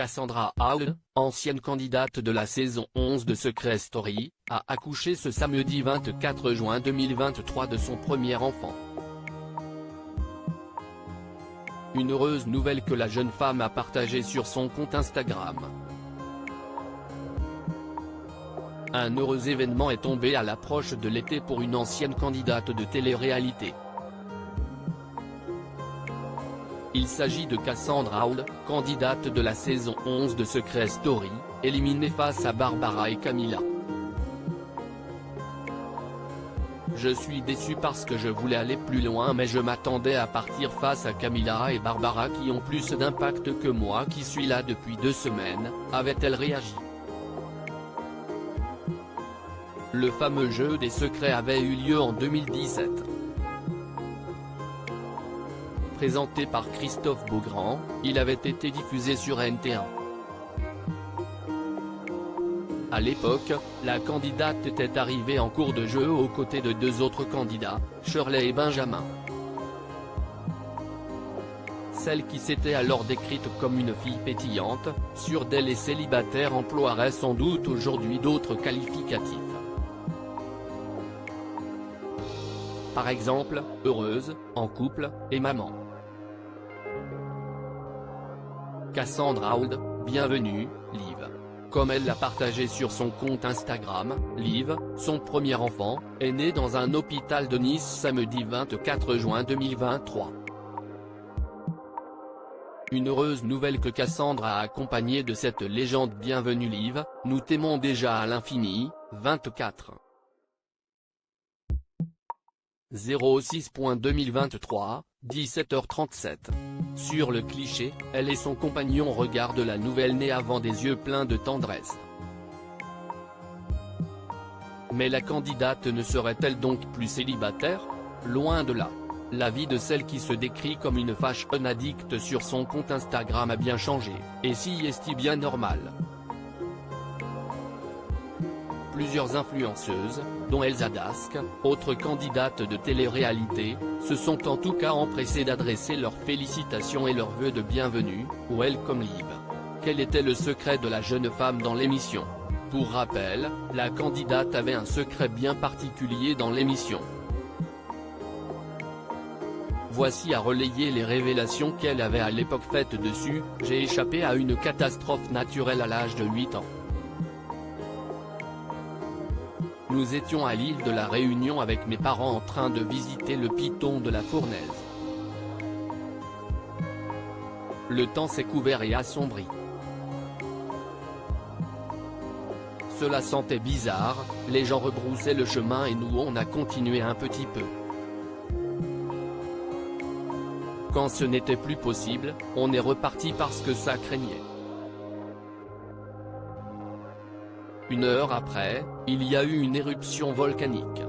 Cassandra Howell, ancienne candidate de la saison 11 de Secret Story, a accouché ce samedi 24 juin 2023 de son premier enfant. Une heureuse nouvelle que la jeune femme a partagée sur son compte Instagram. Un heureux événement est tombé à l'approche de l'été pour une ancienne candidate de télé-réalité. Il s'agit de Cassandra Howell, candidate de la saison 11 de Secret Story, éliminée face à Barbara et Camila. Je suis déçu parce que je voulais aller plus loin mais je m'attendais à partir face à Camila et Barbara qui ont plus d'impact que moi qui suis là depuis 2 semaines, avait-elle réagi. Le fameux jeu des secrets avait eu lieu en 2017. Présenté par Christophe Beaugrand, il avait été diffusé sur NT1. À l'époque, la candidate était arrivée en cours de jeu aux côtés de 2 autres candidats, Shirley et Benjamin. Celle qui s'était alors décrite comme une fille pétillante, sûre d'elle et célibataire emploierait sans doute aujourd'hui d'autres qualificatifs. Par exemple, heureuse, en couple, et maman. Cassandra Howell, bienvenue, Liv. Comme elle l'a partagé sur son compte Instagram, Liv, son premier enfant, est né dans un hôpital de Nice samedi 24 juin 2023. Une heureuse nouvelle que Cassandra a accompagnée de cette légende. Bienvenue Liv, nous t'aimons déjà à l'infini. 24. 06.2023, 17h37. Sur le cliché, elle et son compagnon regardent la nouvelle-née avant des yeux pleins de tendresse. Mais la candidate ne serait-elle donc plus célibataire? Loin de là. La vie de celle qui se décrit comme une fashion addict sur son compte Instagram a bien changé, et si est-il bien normal. Plusieurs influenceuses, dont Elsa Dask, autre candidate de télé-réalité, se sont en tout cas empressées d'adresser leurs félicitations et leurs vœux de bienvenue, ou elle comme Liv. Quel était le secret de la jeune femme dans l'émission? Pour rappel, la candidate avait un secret bien particulier dans l'émission. Voici à relayer les révélations qu'elle avait à l'époque faites dessus. J'ai échappé à une catastrophe naturelle à l'âge de 8 ans. Nous étions à l'île de la Réunion avec mes parents en train de visiter le piton de la Fournaise. Le temps s'est couvert et assombri. Cela sentait bizarre, les gens rebroussaient le chemin et nous on a continué un petit peu. Quand ce n'était plus possible, on est reparti parce que ça craignait. 1 heure après, il y a eu une éruption volcanique.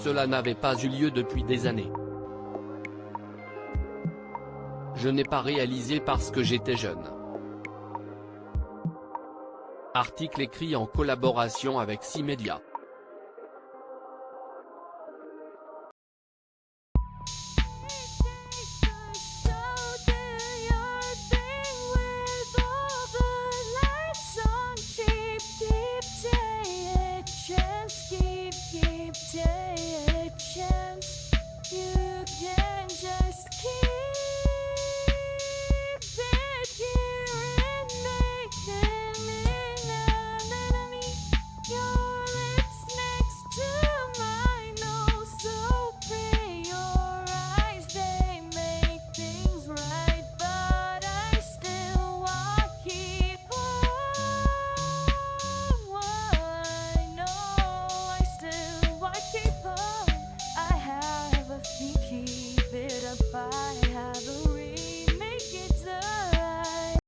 Cela n'avait pas eu lieu depuis des années. Je n'ai pas réalisé parce que j'étais jeune. Article écrit en collaboration avec 6 médias.